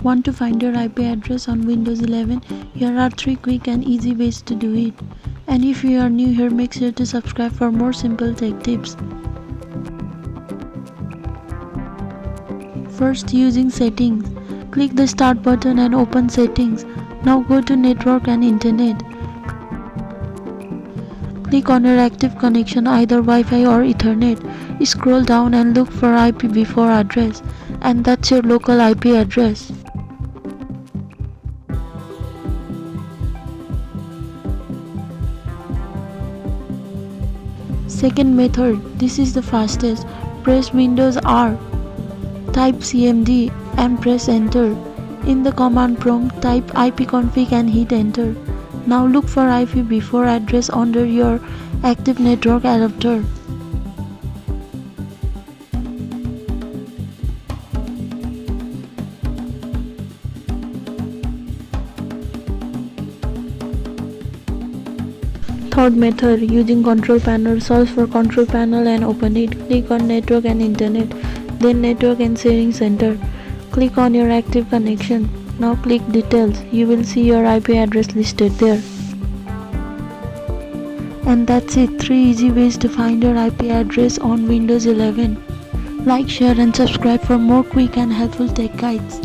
Want to find your IP address on Windows 11? Here are 3 quick and easy ways to do it. And if you are new here, make sure to subscribe for more simple tech tips. First, using settings. Click the start button and open settings. Now go to network and internet. Click on your active connection, either Wi-Fi or Ethernet. Scroll down and look for IP-before address, and that's your local IP address. Second method, this is the fastest. Press Windows R, type CMD and press enter. In the command prompt, type ipconfig and hit enter. Now look for IP before address under your active network adapter. Third method, using control panel. Search for control panel and open it. Click on network and internet, then network and sharing center. Click on your active connection. Now click details. You will see your IP address listed there. And that's it, 3 easy ways to find your IP address on Windows 11. Like, share and subscribe for more quick and helpful tech guides.